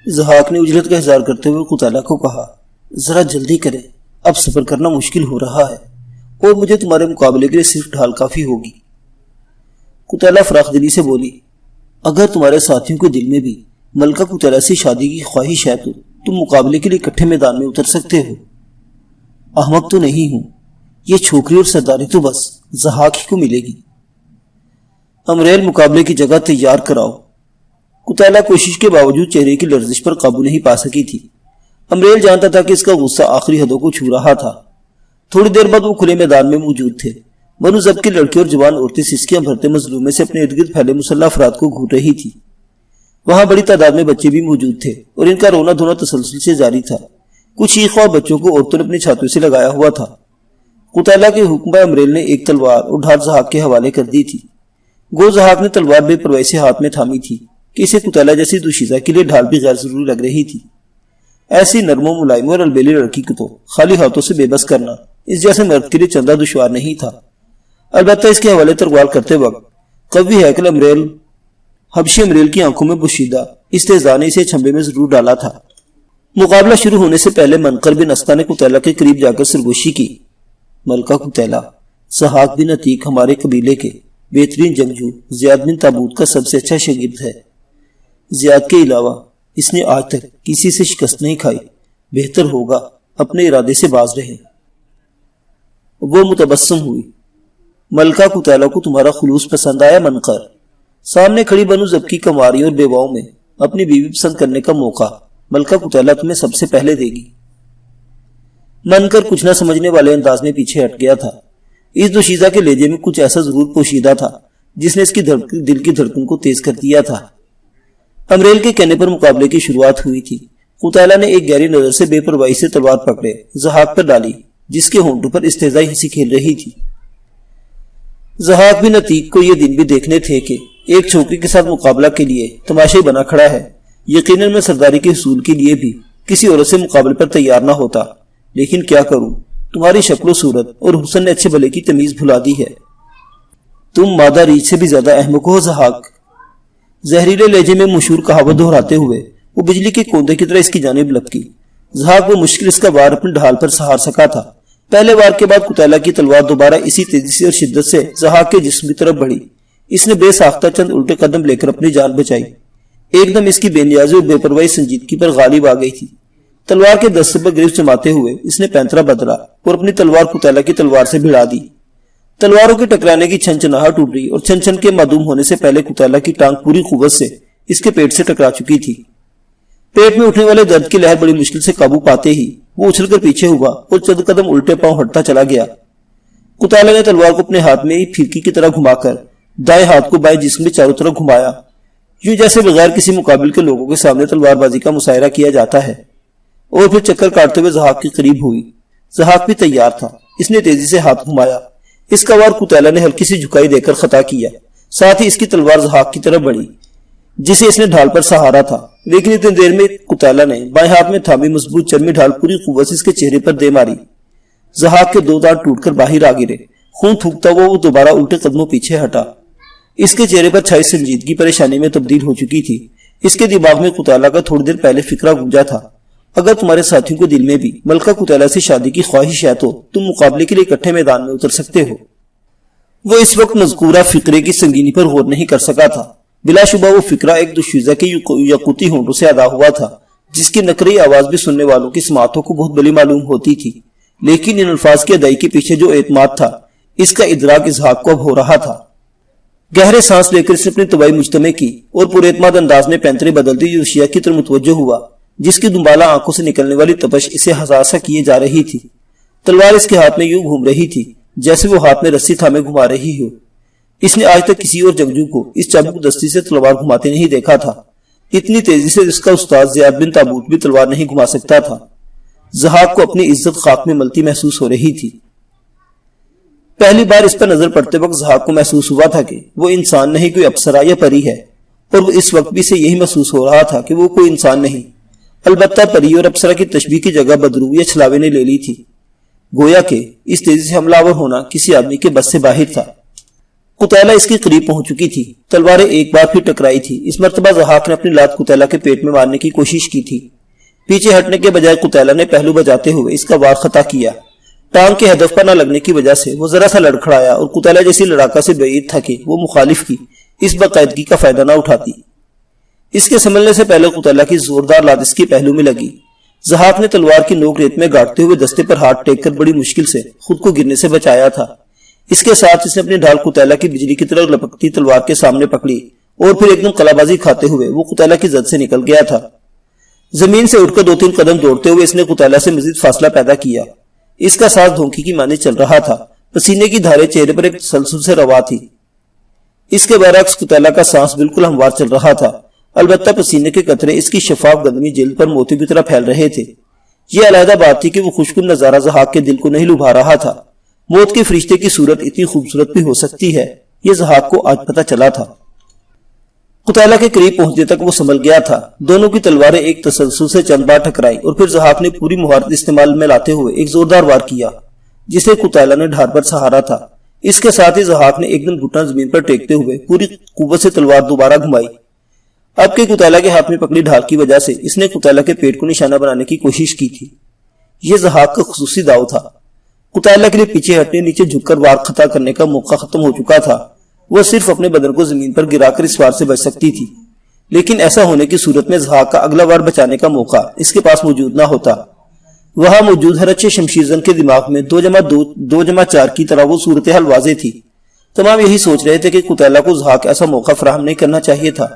ضحاک نے اجرت کا اظہار کرتے ہوئے قتیلہ کو کہا، ذرا جلدی کریں، اب صبر کرنا مشکل ہو رہا ہے اور مجھے تمہارے مقابلے کے لیے صرف ڈھال کافی ہوگی۔ قتیلہ فراخ دلی سے بولی، اگر تمہارے ساتھیوں کے دل میں بھی ملکہ قتیلہ سے شادی کی خواہش ہے تو تم مقابلے کے لیے اکٹھے میدان میں اتر سکتے ہو۔ احمق تو نہیں ہوں، یہ چھوکری اور سرداری تو بس ضحاک ہی کو ملے گی۔ امریل مقابلے کی جگہ تیار کراؤ۔ قتیلہ کوشش کے باوجود چہرے کی لرزش پر قابو نہیں پا سکی تھی۔ امریل جانتا تھا کہ اس کا غصہ آخری حدوں کو چھو رہا تھا۔ تھوڑی دیر بعد وہ کھلے میدان میں موجود تھے۔ بنو ضبط کی لڑکی اور جوان عورتیں سسکیاں بھرتے مظلومے سے اپنے ارد گرد پھیلے مسلح افراد کو گھور رہی تھی۔ وہاں بڑی تعداد میں بچے بھی موجود تھے اور ان کا رونا دھونا تسلسل سے جاری تھا۔ کچھ شیخوں اور بچوں کو عورتوں نے اپنی چھاتوں سے لگایا ہوا تھا۔ قتیلہ کے حکم پر امریل نے ایک تلوار اور ڈھال ضحاک کے حوالے کر دی تھی۔ گو ضحاک نے تلوار بے پرواہی سے ہاتھ میں تھامی تھی کہ اسے قتیلہ جیسی دوشیزہ کے لیے ڈھال بھی غیر ضروری لگ رہی تھی۔ ایسی نرم و ملائم اور البیلی لڑکی کو تو خالی ہاتھوں سے بے بس کرنا اس جیسے مرد کے لیے چندہ دشوار نہیں تھا۔ البتہ اس کے حوالے تلوار کرتے وقت قوی ہیکل امریل حبشی امریل کی آنکھوں میں بشیدہ استہزاء نے اسے چھمبے میں ضرور ڈالا تھا۔ مقابلہ شروع ہونے سے پہلے منقر بن اسقع نے قتیلہ کے قریب جا کر سرگوشی کی، ملکہ قتیلہ، ضحاک بن عتیق ہمارے قبیلے کے بہترین جنگجو زیاد بن تابوت کا سب سے اچھا شاگرد ہے۔ زیاد کے علاوہ اس نے آج تک کسی سے شکست نہیں کھائی، بہتر ہوگا اپنے ارادے سے باز رہے۔ وہ متبسم ہوئی، ملکہ قتیلہ کو تمہارا خلوص پسند آیا منقر؟ سامنے کھڑی بنو ضبط کی کنواریوں اور بیواؤں میں اپنی بیوی پسند کرنے کا موقع ملکہ قتیلہ تمہیں سب سے پہلے دے گی۔ منقر کچھ نہ سمجھنے والے انداز میں پیچھے ہٹ گیا تھا۔ اس دوشیزہ کے لہجے میں کچھ ایسا ضرور پوشیدہ تھا جس نے اس کی دل کی دھڑکن کو تیز کر دیا تھا۔ امریل کے کہنے پر مقابلے کی شروعات ہوئی تھی۔ قتیلہ نے ایک گہری نظر سے بے پرواہی سے تلوار پکڑے ضحاک پر ڈالی جس کے ہونٹوں پر استہزائی ہنسی کھیل رہی تھی۔ ضحاک بن عتیق کو یہ دن بھی دیکھنے تھے کہ ایک چھوکری کے ساتھ مقابلہ کے لیے تماشائی بنا کھڑا ہے۔ یقیناً میں سرداری کے حصول کے لیے بھی کسی عورت سے مقابلے پر تیار نہ ہوتا، لیکن کیا کروں، تمہاری شکل و صورت اور حسن نے اچھے بھلے کی تمیز بھلا دی ہے۔ تم مادہ ریچھ سے بھی زیادہ احمق ہو ضحاک۔ زہریلے لہجے میں مشہور کہاوت دہراتے ہوئے وہ بجلی کے کوندے کی طرح اس کی جانب لپکی۔ ضحاک وہ مشکل اس کا وار اپنی ڈھال پر سہار سکا تھا۔ پہلے وار کے بعد قتیلہ کی تلوار دوبارہ اسی تیزی سے اور شدت سے ضحاک کے جسم کی طرف بڑھی۔ اس نے بے ساختہ چند الٹے قدم لے کر اپنی جان بچائی۔ ایک دم اس کی بے نیازی اور بے پرواہی سنجیدگی پر غالب آ گئی تھی۔ تلوار کے دستے پر گرفت جماتے ہوئے اس نے پینترا بدلا اور اپنی تلوار قتیلہ کی تلوار سے بھڑا دی۔ تلواروں کے ٹکرانے کی چھن چھناہٹ ٹوٹ رہی اور چھن چھن کے معدوم ہونے سے پہلے قتیلہ کی ٹانگ پوری قوت سے اس کے پیٹ سے ٹکرا چکی تھی۔ پیٹ میں اٹھنے والے درد کی لہر بڑی مشکل سے قابو پاتے ہی وہ اچھل کر پیچھے ہوا اور چند قدم الٹے پاؤں ہٹتا چلا گیا۔ قتیلہ نے تلوار کو اپنے ہاتھ میں ہی پھرکی کی طرح گھما کر دائیں ہاتھ کو بائیں جسم کے چاروں طرف گھمایا، یوں جیسے بغیر کسی مقابل کے لوگوں کے سامنے تلوار بازی کا مظاہرہ کیا جاتا ہے، اور پھر چکر کاٹتے ہوئے ضحاک کے قریب ہوئی۔ ضحاک بھی تیار تھا۔ اس نے تیزی سے ہاتھ گھمایا۔ اس کا وار قتیلہ نے ہلکی سی جھکائی دے کر خطا کیا، ساتھ ہی اس کی تلوار ضحاک کی طرف بڑھی جسے اس نے ڈھال پر سہارا تھا، لیکن اتنی دیر میں قتیلہ نے بائیں ہاتھ میں تھامی مضبوط چرمی ڈھال پوری قوت سے اس کے چہرے پر دے ماری۔ ضحاک کے 2 دانت ٹوٹ کر باہر آ گرے۔ خون تھوکتا ہوا وہ دوبارہ الٹے قدموں پیچھے ہٹا۔ اس کے چہرے پر چھائی سنجیدگی پریشانی میں تبدیل ہو چکی تھی۔ اس کے دماغ میں قتیلہ کا تھوڑی دیر پہلے فکرہ گونجا تھا، اگر تمہارے ساتھیوں کے دل میں بھی ملکہ قتیلہ سے شادی کی خواہش ہے تو تم مقابلے کے لیے اکٹھے میدان میں اتر سکتے ہو۔ وہ اس وقت مذکورہ فکرے کی سنگینی پر غور نہیں کر سکا تھا۔ بلا شبہ وہ فکرہ ایک دوشیزہ کے یاقوتی ہونٹوں سے ادا ہوا تھا، جس کی نقری آواز بھی سننے والوں کی سماعتوں کو بہت بڑی معلوم ہوتی تھی، لیکن ان الفاظ کی ادائی کے پیچھے جو اعتماد تھا اس کا ادراک ضحاک کو اب ہو رہا تھا۔ گہرے سانس لے کر اس نے اپنی طباعی مجتمع کی اور پر اعتماد انداز میں پینترے بدلتی یوشیا کی طرف متوجہ ہوا، جس کی دنبالہ آنکھوں سے نکلنے والی تپش اسے حساسا کیے جا رہی تھی۔ تلوار اس کے ہاتھ میں یوں گھوم رہی تھی جیسے وہ ہاتھ میں رسی تھامے گھما رہی ہو۔ اس نے آج تک کسی اور جنگجو کو اس چابک دستی سے تلوار گھماتے نہیں دیکھا تھا۔ اتنی تیزی سے اس کا استاد زیاد بن تابوت بھی تلوار نہیں گھما سکتا تھا۔ ضحاک کو اپنی عزت خاک میں ملتی محسوس ہو رہی تھی۔ پہلی بار اس پر نظر پڑتے وقت ضحاک کو محسوس ہوا تھا کہ وہ انسان نہیں کوئی اپسرا یا پری ہے، اور وہ اس وقت بھی سے یہی محسوس ہو رہا تھا کہ وہ کوئی انسان نہیں، البتہ پری اور اپسرا کی تشبیہ کی جگہ بدرو یا چھلاوے نے لے لی تھی، گویا کہ اس تیزی سے حملہ آور ہونا کسی آدمی کے بس سے باہر تھا۔ قتیلہ اس کے قریب پہنچ چکی تھی، تلواریں ایک بار پھر ٹکرائی تھی۔ اس مرتبہ ضحاک نے اپنی لات قتیلہ کے پیٹ میں مارنے کی کوشش کی تھی۔ پیچھے ہٹنے کے بجائے قتیلہ نے پہلو بجاتے ہوئے اس کا وار خطا کیا۔ ٹانگ کے ہدف پر نہ لگنے کی وجہ سے وہ ذرا سا لڑکھڑایا اور قتیلہ جیسی لڑاکا سے بعید تھا کہ وہ مخالف کی اس باقاعدگی کا فائدہ نہ اٹھاتی۔ اس کے سنبھلنے سے پہلے قتیلہ کی زوردار لات اس کے پہلو میں لگی۔ ضحاک نے تلوار کی نوک ریت میں گاڑتے ہوئے دستے پر ہاتھ ٹیک کر بڑی مشکل سے خود کو گرنے سے بچایا تھا۔ اس کے ساتھ اس نے اپنی ڈھال قتیلہ کی بجلی کی طرح لپکتی تلوار کے سامنے پکڑی اور پھر ایک دم قلابازی کھاتے ہوئے وہ قتیلہ کی زد سے نکل گیا تھا۔ زمین سے اٹھ کر 2-3 قدم دوڑتے ہوئے اس نے قتیلہ سے مزید فاصلہ پیدا کیا۔ اس کا سانس دھونکی کی مانند چل رہا تھا، پسینے کی دھاریں چہرے پر ایک تسلسل سے روا تھی۔ اس کے برعکس قتیلہ کا سانس بالکل ہموار چل رہا تھا، البتہ پسینے کے قطرے اس کی شفاف گندمی جلد پر موتی کی طرح پھیل رہے تھے۔ یہ علیحدہ بات تھی کہ وہ خوشکن نظارہ ضحاک کے دل کو نہیں لبھا رہا تھا۔ موت کے فرشتے کی صورت اتنی خوبصورت بھی ہو سکتی ہے، یہ ضحاک کو آج پتہ چلا تھا۔ قتیلہ کے قریب پہنچنے تک وہ سنبھل گیا تھا۔ دونوں کی تلواریں ایک تسلسل سے چند بار ٹکرائی اور پھر ضحاک نے پوری مہارت استعمال میں لاتے ہوئے ایک زوردار وار کیا جسے قتیلہ نے ڈھار پر سہارا تھا۔ اس کے ساتھ ہی ضحاک نے ایک دم گھٹنا زمین پر ٹیکتے ہوئے پوری قوت سے تلوار دوبارہ گھمائی۔ اب کے قتیلہ کے ہاتھ میں پکڑی ڈھال کی وجہ سے اس نے قتیلہ کے پیٹ کو نشانہ بنانے کی کوشش کی تھی۔ یہ ضحاک کا خصوصی داؤ تھا۔ قتیلہ کے لیے پیچھے ہٹنے، نیچے جھک کر وار خطا کرنے کا موقع ختم ہو چکا تھا۔ وہ صرف اپنے بدن کو زمین پر گرا کر اس وار سے بچ سکتی تھی، لیکن ایسا ہونے کی صورت میں ضحاک کا اگلا وار بچانے کا موقع اس کے پاس موجود نہ ہوتا۔ وہاں موجود ہر اچھے شمشیرزن کے دماغ میں 2+2=4 کی طرح وہ صورتحال واضح تھی۔ تمام یہی سوچ رہے تھے کہ قتیلہ کو ضحاک ایسا موقع فراہم نہیں کرنا چاہیے تھا۔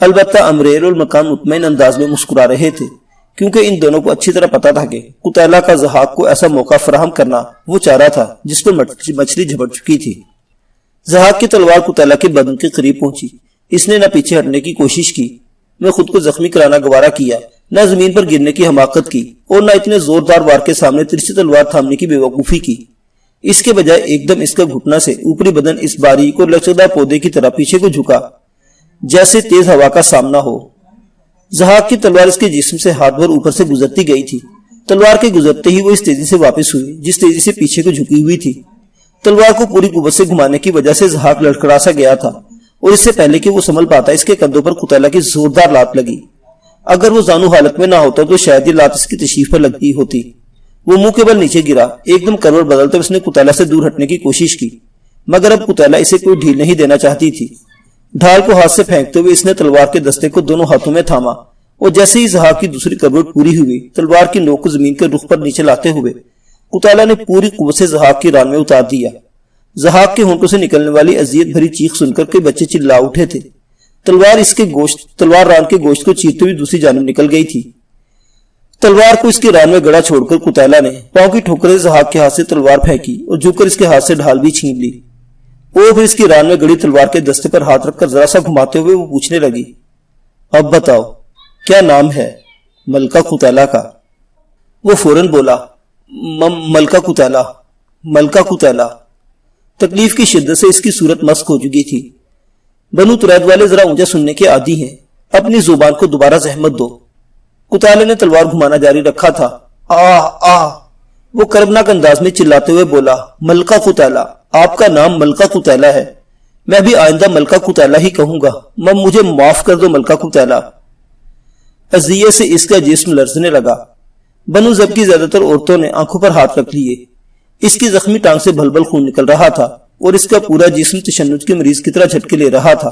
البتہ امریر اور مکان مطمئن انداز میں مسکرا رہے تھے، کیونکہ ان دونوں کو اچھی طرح پتا تھا کہ قتیلہ کا ضحاک کو ایسا موقع فراہم کرنا وہ چارہ تھا جس پر مچھلی جھپٹ چکی تھی۔ ضحاک کی تلوار قتیلہ کے بدن کے قریب پہنچی۔ اس نے نہ پیچھے ہٹنے کی کوشش کی، نہ خود کو زخمی کرانا گوارا کیا، نہ زمین پر گرنے کی حماقت کی، اور نہ اتنے زوردار وار کے سامنے ترچھی تلوار تھامنے کی بے وقوفی کی۔ اس کے بجائے ایک دم اس کا گھٹنا سے اوپری بدن اس باریک اور لچکدار پودے کی طرح پیچھے کو جھکا جیسے تیز ہوا کا سامنا ہو۔ ضحاک کی تلوار اس کے جسم سے ہاتھ بھر اوپر سے گزرتی گئی تھی۔ تلوار کے گزرتے ہی وہ اس تیزی سے واپس ہوئی جس تیزی سے پیچھے کو جھکی ہوئی تھی۔ تلوار کو پوری قوت سے گھمانے کی وجہ سے ضحاک لڑکھڑا سا گیا تھا، اور اس سے پہلے کہ وہ سنبھل پاتا اس کے کندھوں پر قتیلہ کی زوردار لات لگی۔ اگر وہ زانو حالت میں نہ ہوتا تو شاید یہ لات اس کی تشریف پر لگتی ہوتی۔ وہ منہ کے بل نیچے گرا، ایک دم کروٹ بدلتے اس نے قتیلہ سے دور ہٹنے کی کوشش کی، مگر اب قتیلہ اسے کوئی ڈھیل نہیں دینا چاہتی تھی۔ ڈھال کو ہاتھ سے پھینکتے ہوئے اس نے تلوار کے دستے کو دونوں ہاتھوں میں تھاما، اور جیسے ہی ضحاک کی دوسری کروٹ پوری ہوئی، تلوار کی نوک کو زمین کے رخ پر نیچے لاتے ہوئے قتیلہ نے پوری قوت سے ضحاک کی ران میں اتار دیا۔ ضحاک کے ہونٹوں سے نکلنے والی اذیت بھری چیخ سن کر کئی بچے چلا اٹھے تھے۔ تلوار ران کے گوشت کو چیرتے ہوئے دوسری جانب نکل گئی تھی۔ تلوار کو اس کی ران میں گڑا چھوڑ کر قتیلہ نے پاؤں کی ٹھوکر سے ضحاک کے ہاتھ سے تلوار پھینکی اور جھک کر اس کے ہاتھ سے ڈھال بھی چھین لی۔ اور پھر اس کی ران میں گڑی تلوار کے دستے پر ہاتھ رکھ کر ذرا سا گھماتے ہوئے وہ پوچھنے لگی، اب بتاؤ کیا نام ہے؟ ملکہ قتیلہ کا۔ وہ فوراً بولا، ملکہ قتیلہ، ملکہ قتیلہ۔ تکلیف کی شدت سے اس کی صورت مسک ہو چکی تھی۔ بنو ترید والے ذرا اونچا سننے کے عادی ہیں، اپنی زبان کو دوبارہ زحمت دو۔ قتیلہ نے تلوار گھمانا جاری رکھا تھا۔ آہ آہ، وہ کربناک انداز میں چلاتے ہوئے بولا، ملکہ قتیلہ، آپ کا نام ملکہ قتیلہ ہے، میں بھی آئندہ ملکہ قتیلہ ہی کہوں گا، مجھے معاف کر دو ملکہ قتیلہ۔ اذیت سے اس کا جسم لرزنے لگا۔ بنو زب کی زیادہ تر عورتوں نے آنکھوں پر ہاتھ رکھ لیے۔ اس کی زخمی ٹانگ سے بھل بھل خون نکل رہا تھا اور اس کا پورا جسم تشنج کے مریض کی طرح جھٹکے لے رہا تھا۔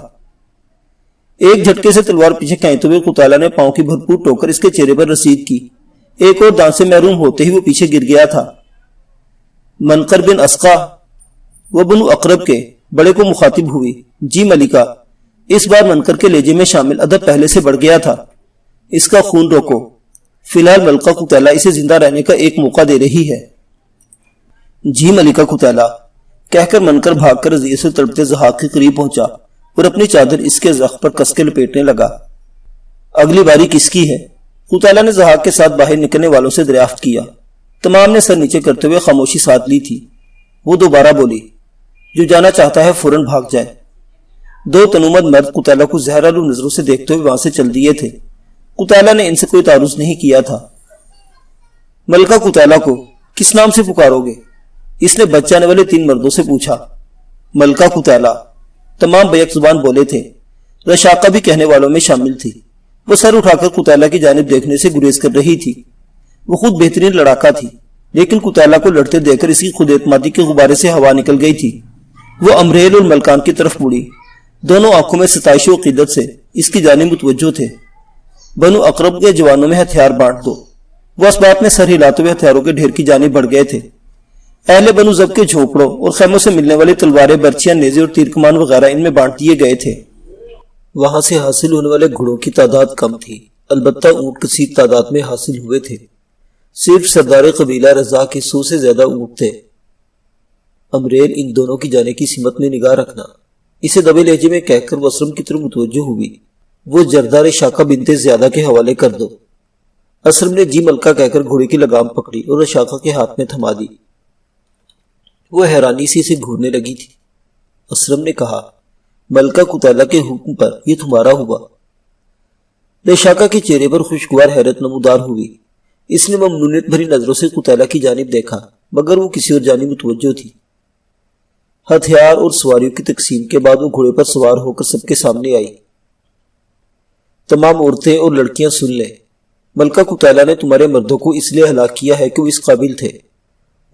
ایک جھٹکے سے تلوار پیچھے کھینچتے ہوئے قتیلہ نے پاؤں کی بھرپور ٹوکر اس کے چہرے پر رسید کی۔ ایک اور دان سے محروم ہوتے ہی وہ پیچھے گر گیا تھا۔ منقر بن اسقا، وہ بنو اقرب کے بڑے کو مخاطب ہوئی، جی ملکہ۔ اس بار منقر کے لہجے میں شامل ادب پہلے سے بڑھ گیا تھا۔ اس کا خون روکو، فی الحال ملکہ قتیلہ اسے زندہ رہنے کا ایک موقع دے رہی ہے۔ جی ملکہ قتیلہ، کہہ کر منقر بھاگ کر اذیت سے تڑپتے ضحاک کے قریب پہنچا اور اپنی چادر اس کے زخم پر کس کے لپیٹنے لگا۔ اگلی باری کس کی ہے؟ قتیلہ نے ضحاک کے ساتھ باہر نکلنے والوں سے دریافت کیا۔ تمام نے سر نیچے کرتے ہوئے خاموشی ساتھ لی تھی۔ وہ دوبارہ بولی، جو جانا چاہتا ہے فوراً بھاگ جائے۔ دو تنومند مرد قتیلہ کو زہرآلود نظروں سے دیکھتے ہوئے وہاں سے چل دیے تھے۔ قتیلہ نے ان سے کوئی تعارض نہیں کیا تھا۔ ملکہ قتیلہ کو کس نام سے پکارو گے؟ اس نے بچ جانے والے 3 مردوں سے پوچھا۔ ملکہ قتیلہ۔ تمام بیک زبان بولے تھے۔ رشاقہ بھی کہنے والوں میں شامل تھی۔ وہ سر اٹھا کر قتیلہ کی جانب دیکھنے سے گریز کر رہی تھی۔ وہ خود بہترین لڑاکا تھی، لیکن قتیلہ کو لڑتے دیکھ کر اس کی خود اعتمادی کے غبارے سے ہوا نکل گئی تھی۔ وہ امریل اور ملکان کی طرف مڑی، دونوں آنکھوں میں ستائش و عقیدت سے اس کی جانب متوجہ تھے۔ بنو اقرب کے جوانوں میں ہتھیار بانٹ دو۔ وہ اس بات میں سر ہلاتے ہوئے ہتھیاروں کے ڈھیر کی جانب بڑھ گئے تھے۔ اہل بنو ضب کے جھوپڑوں اور خیموں سے ملنے والی تلواریں، برچیاں، نیزے اور تیر کمان وغیرہ ان میں بانٹ دیے گئے تھے۔ وہاں سے حاصل ہونے والے گھوڑوں کی تعداد کم تھی، البتہ اونٹ کثیر تعداد میں حاصل ہوئے تھے۔ صرف سردار قبیلہ رضا کے 100 سے زیادہ اونٹ تھے۔ امریل ان دونوں کی جانے کی سمت میں نگاہ رکھنا، اسے دبے لہجے میں کہہ کر وہ اسلم کی طرف متوجہ ہوئی۔ وہ جردار شاکہ بنت زیادہ کے حوالے کر دو۔ اسلم نے جی ملکہ کہہ کر گھوڑے کی لگام پکڑی اور شاکہ کے ہاتھ میں تھما دی۔ وہ حیرانی سے اسے گھورنے لگی تھی۔ اسلم نے کہا، ملکہ قتیلہ کے حکم پر یہ تمہارا ہوا۔ رشاقہ کے چہرے پر خوشگوار حیرت نمودار ہوئی۔ اس نے ممنونیت بھری نظروں سے قتیلہ کی جانب دیکھا، مگر وہ کسی اور جانب متوجہ تھی۔ ہتھیار اور سواریوں کی تقسیم کے بعد وہ گھوڑے پر سوار ہو کر سب کے سامنے آئی۔ تمام عورتیں اور لڑکیاں سن لیں، ملکہ قتیلہ نے تمہارے مردوں کو اس لیے ہلاک کیا ہے کہ وہ اس قابل تھے۔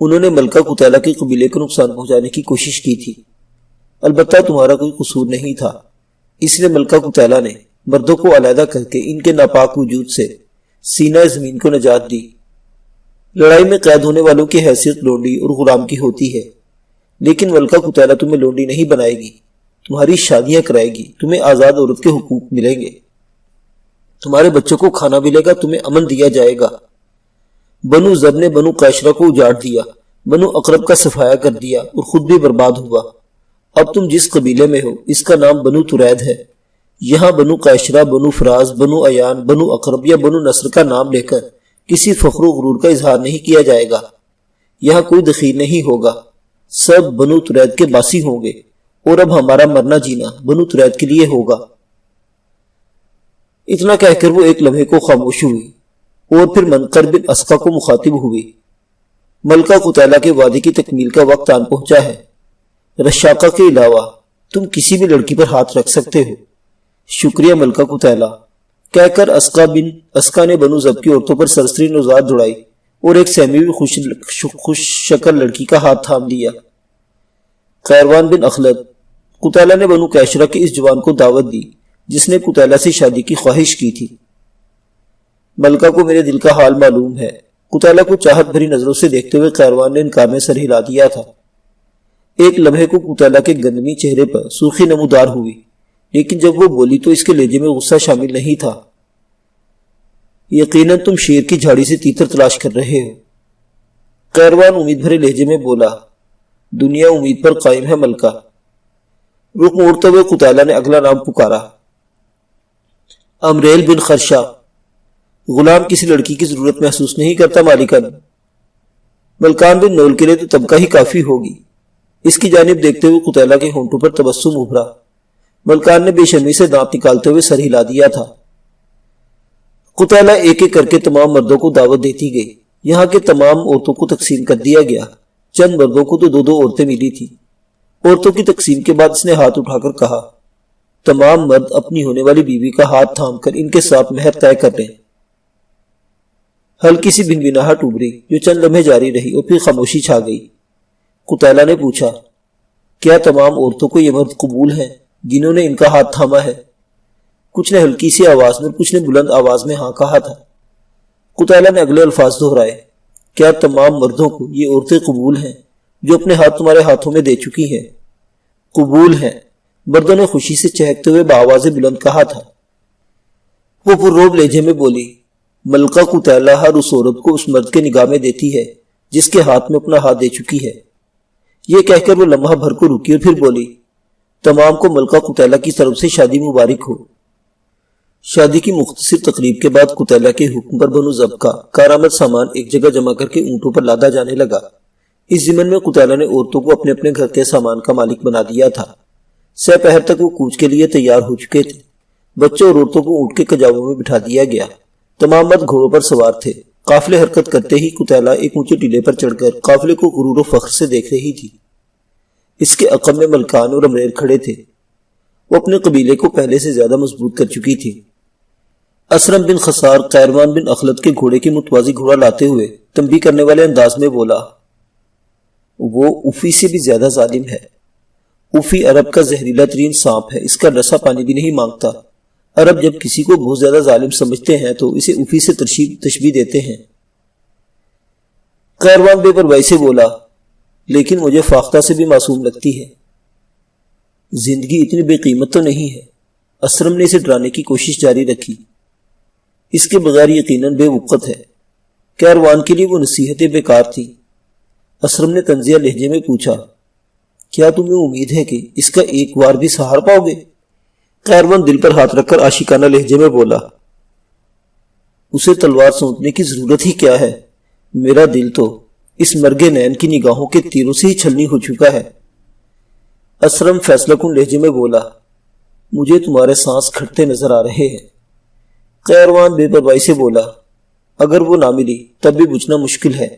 انہوں نے ملکہ قتیلہ کے قبیلے کو نقصان پہنچانے کی کوشش کی تھی، البتہ تمہارا کوئی قصور نہیں تھا۔ اس لیے ملکہ قتیلہ نے مردوں کو علیحدہ کر کے ان کے ناپاک وجود سے سینہ زمین کو نجات دی۔ لڑائی میں قید ہونے والوں کی حیثیت لونڈی اور غلام کی ہوتی ہے، لیکن ملکہ قتیلہ تمہیں لونڈی نہیں بنائے گی، تمہاری شادیاں کرائے گی، تمہیں آزاد عورت کے حقوق ملیں گے، تمہارے بچوں کو کھانا ملے گا، تمہیں امن دیا جائے گا۔ بنو ضب نے بنو قیشرہ کو اجاڑ دیا، بنو اقرب کا صفایا کر دیا اور خود بھی برباد ہوا۔ اب تم جس قبیلے میں ہو اس کا نام بنو ترید ہے۔ یہاں بنو قیشرہ، بنو فراز، بنو ایان، بنو اقرب یا بنو نصر کا نام لے کر کسی فخر و غرور کا اظہار نہیں کیا جائے گا۔ یہاں کوئی دخیل نہیں ہوگا، سب بنو ترید کے باسی ہوں گے، اور اب ہمارا مرنا جینا بنو ترید کے لیے ہوگا۔ اتنا کہہ کر وہ ایک لمحے کو خاموش ہوئی اور پھر منقر بن اسقا کو مخاطب ہوئی۔ ملکہ قتیلہ کے وعدے کی تکمیل کا وقت آن پہنچا ہے۔ رشاقہ کے علاوہ تم کسی بھی لڑکی پر ہاتھ رکھ سکتے ہو۔ شکریہ ملکہ قتیلہ، کہہ کر اسقا نے بنو ضب کی عورتوں پر سرسری نوزاد دوڑائی اور ایک سہمی ہوئی خوش شکل لڑکی کا ہاتھ تھام لیا۔ قیروان بن اخلد، قتیلہ نے بنو قیشرہ کے اس جوان کو دعوت دی جس نے قتیلہ سے شادی کی خواہش کی تھی۔ ملکہ کو میرے دل کا حال معلوم ہے۔ قتیلہ کو چاہت بھری نظروں سے دیکھتے ہوئے قیروان نے انکار میں سر ہلا دیا تھا۔ ایک لمحے کو قتیلہ کے گندمی چہرے پر سرخی نمودار ہوئی، لیکن جب وہ بولی تو اس کے لہجے میں غصہ شامل نہیں تھا۔ یقیناً تم شیر کی جھاڑی سے تیتر تلاش کر رہے ہو۔ قیروان امید بھرے لہجے میں بولا، دنیا امید پر قائم ہے ملکہ۔ رخ موڑتے ہوئے قتیلہ نے اگلا نام پکارا، امریل بن خرشہ۔ غلام کسی لڑکی کی ضرورت محسوس نہیں کرتا مالکن۔ ملکان بن نول کے لیے تو طبقہ ہی کافی ہوگی۔ اس کی جانب دیکھتے ہوئے قتیلہ کے ہونٹوں پر تبسم ابھرا۔ ملکان نے بے شرمی سے دانت نکالتے ہوئے سر ہلا دیا تھا۔ قتیلہ ایک ایک کر کے تمام مردوں کو دعوت دیتی گئی۔ یہاں کے تمام عورتوں کو تقسیم کر دیا گیا۔ چند مردوں کو تو دو دو عورتیں ملی تھی۔ عورتوں کی تقسیم کے بعد اس نے ہاتھ اٹھا کر کہا، تمام مرد اپنی ہونے والی بیوی کا ہاتھ تھام کر ان کے ساتھ مہر طے کر لیں۔ ہلکی سی بنبناہٹ ابھری جو چند لمحے جاری رہی اور پھر خاموشی چھا گئی۔ قتیلہ نے پوچھا، کیا تمام عورتوں کو یہ مرد قبول ہیں جنہوں نے ان کا ہاتھ تھاما ہے؟ کچھ نے ہلکی سی آواز میں اور کچھ نے بلند آواز میں ہاں کہا تھا۔ قتیلہ نے اگلے الفاظ دہرائے، کیا تمام مردوں کو یہ عورتیں قبول ہیں جو اپنے ہاتھ تمہارے ہاتھوں میں دے چکی ہیں؟ قبول ہیں، مردوں نے خوشی سے چہکتے ہوئے بآواز بلند کہا تھا۔ وہ پررعب لہجے میں بولی، ملکہ قتیلہ ہر اس عورت کو اس مرد کے نگاہ میں دیتی ہے جس کے ہاتھ میں اپنا ہاتھ دے چکی ہے۔ یہ کہہ کر وہ لمحہ بھر کو رکی اور پھر بولی، تمام کو ملکہ قتیلہ کی طرف سے شادی مبارک ہو۔ شادی کی مختصر تقریب کے بعد قتیلہ کے حکم پر بنو ضب کا کارآمد سامان ایک جگہ جمع کر کے اونٹوں پر لادا جانے لگا۔ اس ضمن میں قتیلہ نے عورتوں کو اپنے اپنے گھر کے سامان کا مالک بنا دیا تھا۔ سہ پہر تک وہ کوچ کے لیے تیار ہو چکے تھے۔ بچوں اور عورتوں کو اونٹ کے کجاووں میں بٹھا دیا گیا۔ تمام مرد گھوڑوں پر سوار تھے۔ قافلے حرکت کرتے ہی قتیلہ ایک اونچے ٹیلے پر چڑھ کر قافلے کو غرور و فخر سے دیکھ رہی تھی۔ اس کے عقب میں ملکان اور امریر کھڑے تھے۔ وہ اپنے قبیلے کو پہلے سے زیادہ مضبوط کر چکی تھی۔ اسرم بن خسار قیروان بن اخلد کے گھوڑے کی متوازی گھوڑا لاتے ہوئے تنبیہ کرنے والے انداز میں بولا، وہ اوفی سے بھی زیادہ ظالم ہے۔ اوفی عرب کا زہریلا ترین سانپ ہے، اس کا رسا پانی بھی نہیں مانگتا۔ عرب جب کسی کو بہت زیادہ ظالم سمجھتے ہیں تو اسے اوفی سے تشبیہ دیتے ہیں۔ قیروان بے پرواہی سے بولا، لیکن مجھے فاختہ سے بھی معصوم لگتی ہے۔ زندگی اتنی بے قیمت تو نہیں ہے۔ اسرم نے اسے ڈرانے کی کوشش جاری رکھی۔ اس کے بغیر یقیناً بے وقت ہے۔ قیروان کے لیے وہ نصیحتیں بیکار تھی۔ اسرم نے طنزیہ لہجے میں پوچھا، کیا تمہیں امید ہے کہ اس کا ایک وار بھی سہار پاؤ گے؟ قیروان دل پر ہاتھ رکھ کر عاشقانہ لہجے میں بولا، اسے تلوار سونپنے کی ضرورت ہی کیا ہے؟ میرا دل تو اس مرگے نین کی نگاہوں کے تیروں سے ہی چھلنی ہو چکا ہے۔ اسرم فیصلہ کن لہجے میں بولا، مجھے تمہارے سانس کھٹتے نظر آ رہے ہیں۔ قیروان بے پرواہی سے بولا، اگر وہ نہ ملی تب بھی بجھنا مشکل ہے،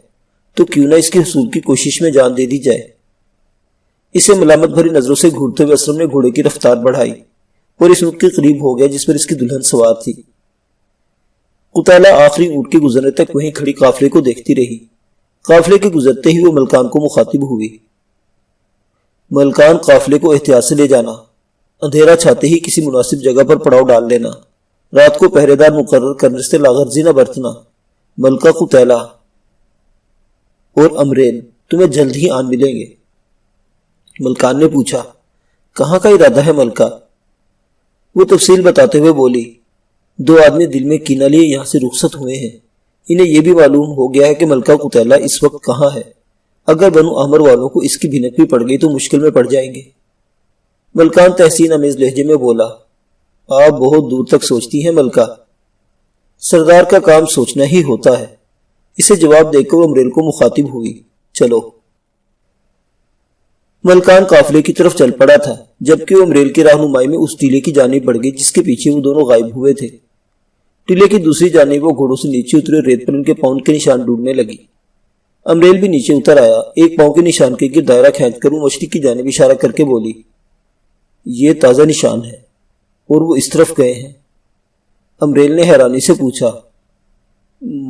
تو کیوں نہ اس کے حصول کی کوشش میں جان دے دی جائے۔ اسے ملامت بھری نظروں سے گھورتے ہوئے اسرم نے گھوڑے کی رفتار بڑھائی اور اس اونٹ کے قریب ہو گیا جس پر اس کی دلہن سوار تھی۔ قتیلہ آخری اونٹ کے گزرنے تک وہیں کھڑی قافلے کو دیکھتی رہی۔ قافلے کے گزرتے ہی وہ ملکان کو مخاطب ہوئی، ملکان، قافلے کو احتیاط سے لے جانا، اندھیرا چھاتے ہی کسی مناسب جگہ پر پڑاؤ ڈال لینا، رات کو پہرے دار مقرر کرنے سے لاغرضی نہ برتنا۔ ملکہ قتیلہ اور امرین تمہیں جلد ہی آن ملیں گے۔ ملکان نے پوچھا، کہاں کا ارادہ ہے ملکہ؟ وہ تفصیل بتاتے ہوئے بولی، 2 آدمی دل میں کینہ لیے یہاں سے رخصت ہوئے ہیں۔ انہیں یہ بھی معلوم ہو گیا ہے کہ ملکہ قتیلہ اس وقت کہاں ہے۔ اگر بنو عامر والوں کو اس کی بھنک بھی پڑ گئی تو مشکل میں پڑ جائیں گے۔ ملکان تحسین امیز لہجے میں بولا، آپ بہت دور تک سوچتی ہیں ملکہ۔ سردار کا کام سوچنا ہی ہوتا ہے۔ اسے جواب دے کر وہ امریل کو مخاطب ہوئی، چلو۔ ملکان قافلے کی طرف چل پڑا تھا، جبکہ وہ امریل کی رہنمائی میں اس ٹیلے کی جانب بڑھ گئی جس کے پیچھے وہ دونوں غائب ہوئے تھے۔ ٹیلے کی دوسری جانب وہ گھوڑوں سے نیچے اترے، ریت پر ان کے پاؤں کے نشان ڈوبنے لگی۔ امریل بھی نیچے اتر آیا، ایک پاؤں کے نشان کے گرد دائرہ کھینچ کر وہ مشرق کی جانب اشارہ کر کے بولی، یہ تازہ نشان ہے اور وہ اس طرف گئے ہیں۔ امریل نے حیرانی سے پوچھا،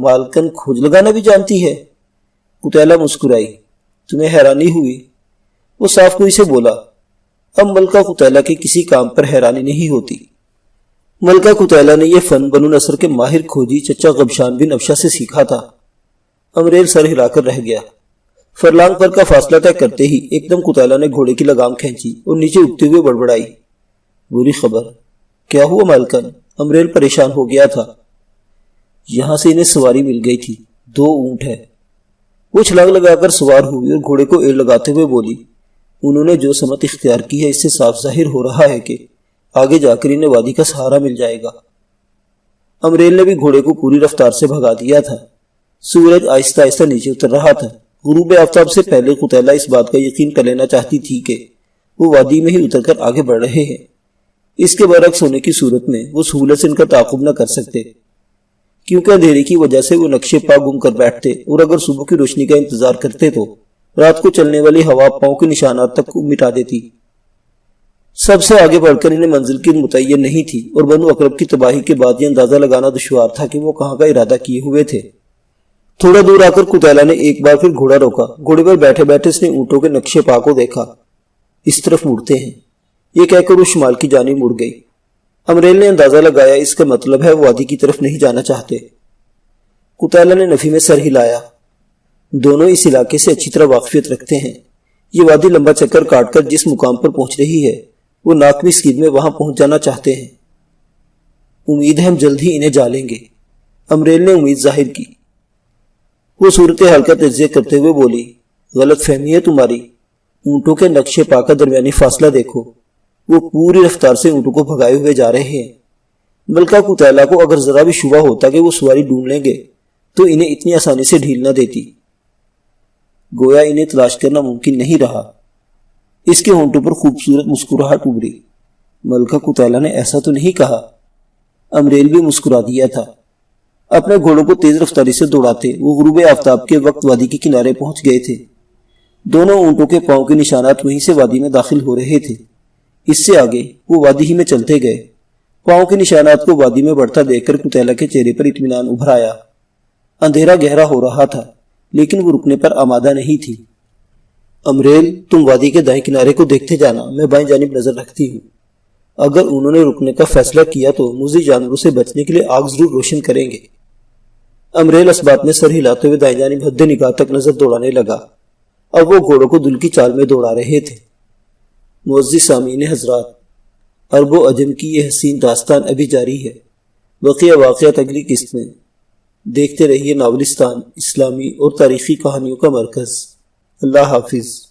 مالکن کھوج لگانا بھی جانتی ہے؟ قتیلہ مسکرائی، تمہیں حیرانی ہوئی؟ وہ صاف گوئی سے بولا، اب ملکہ قتیلہ کے کسی کام پر حیرانی نہیں ہوتی۔ ملکہ قتیلہ نے یہ فن بنو نصر کے ماہر کھوجی چچا غبشان بن افشا سے سیکھا تھا۔ امریل سر ہلا کر رہ گیا۔ فرلانگ پر کا فاصلہ طے کرتے ہی ایک دم قتیلہ نے گھوڑے کی لگام کھینچی اور نیچے اٹھتے ہوئے بڑبڑائی، بری خبر، کیا ہوا مالکن؟ امریل پریشان ہو گیا تھا۔ یہاں سے انہیں سواری مل گئی تھی، 2 اونٹ ہے۔ وہ چھلانگ لگا کر سوار ہوئی اور گھوڑے کو ایڑ لگاتے ہوئے بولی، انہوں نے جو سمت اختیار کی ہے اس سے صاف ظاہر ہو رہا ہے کہ آگے جا کر انہیں وادی کا سہارا مل جائے گا۔ امریل نے بھی گھوڑے کو پوری رفتار سے بھگا دیا تھا۔ سورج آہستہ آہستہ نیچے اتر رہا تھا۔ غروب آفتاب سے پہلے قتیلہ اس بات کا یقین کر لینا چاہتی تھی کہ وہ وادی میں ہی اتر کر آگے بڑھ رہے ہیں۔ اس کے برعکس ہونے کی صورت میں وہ سہولت سے ان کا تعاقب نہ کر سکتے، کیونکہ اندھیرے کی وجہ سے وہ نقشے پا گم کر بیٹھتے، اور اگر صبح کی روشنی کا انتظار کرتے تو رات کو چلنے والی ہوا پاؤں کے نشانات تک کو مٹا دیتی۔ سب سے آگے بڑھ کر انہیں منزل کی متعین نہیں تھی، اور بنو اقرب کی تباہی کے بعد یہ اندازہ لگانا دشوار تھا کہ وہ کہاں کا ارادہ کیے ہوئے تھے۔ تھوڑا دور آ کر قتیلہ نے ایک بار پھر گھوڑا روکا۔ گھوڑے پر بیٹھے بیٹھے اس نے اونٹوں کے نقشے پا کو دیکھا، اس طرف مڑتے ہیں، یہ کہہ کر وہ شمال کی جانب مڑ گئی۔ امریل نے اندازہ لگایا اس کا مطلب ہے وہ وادی کی طرف نہیں جانا چاہتے۔ قتیلہ نے نفی میں سر ہلایا، دونوں اس علاقے سے اچھی طرح واقفیت رکھتے ہیں۔ یہ وادی لمبا چکر کاٹ کر جس مقام پر پہنچ رہی ہے وہ ناکمی سکید میں وہاں پہنچ جانا چاہتے ہیں۔ امید ہے ہم جلد ہی انہیں جالیں گے۔ امریل نے امید ظاہر کی۔ وہ صورتحال کا تجزیہ کرتے ہوئے بولی، غلط فہمی ہے تمہاری، اونٹوں کے نقشے پا کا درمیانی فاصلہ دیکھو، وہ پوری رفتار سے اونٹوں کو بھگائے ہوئے جا رہے ہیں۔ ملکہ قتیلہ کو اگر ذرا بھی شبہ ہوتا کہ وہ سواری ڈھونڈ لیں گے تو انہیں اتنی آسانی سے ڈھیل نہ دیتی، گویا انہیں تلاش کرنا ممکن نہیں رہا۔ اس کے ہونٹوں پر خوبصورت مسکراہٹ ابھری۔ ملکہ قتیلہ نے ایسا تو نہیں کہا۔ امریل بھی مسکرا دیا تھا۔ اپنے گھوڑوں کو تیز رفتاری سے دوڑاتے وہ غروب آفتاب کے وقت وادی کے کنارے پہنچ گئے تھے۔ دونوں اونٹوں کے پاؤں کے نشانات وہیں سے وادی میں داخل ہو رہے تھے۔ اس سے آگے وہ وادی ہی میں چلتے گئے۔ پاؤں کے نشانات کو وادی میں بڑھتا دیکھ کر قتیلہ کے چہرے پر اطمینان ابھر آیا۔ اندھیرا گہرا ہو رہا تھا لیکن وہ رکنے پر آمادہ نہیں تھی۔ امریل، تم وادی کے دائیں کنارے کو دیکھتے جانا، میں بائیں جانب نظر رکھتی ہوں۔ اگر انہوں نے رکنے کا فیصلہ کیا تو موذی جانوروں سے بچنے کے لیے آگ ضرور روشن کریں گے۔ امریل اس بات میں سر ہلاتے ہوئے دائیں جانب حد نگاہ تک نظر دوڑانے لگا۔ اب وہ گھوڑوں کو دل کی چال میں دوڑا رہے تھے۔ معزز سامعین حضرات، عرب و عجم کی یہ حسین داستان ابھی جاری ہے۔ بقیہ واقعات اگلی قسط میں۔ دیکھتے رہیے ناولستان، اسلامی اور تاریخی کہانیوں کا مرکز۔ اللہ حافظ۔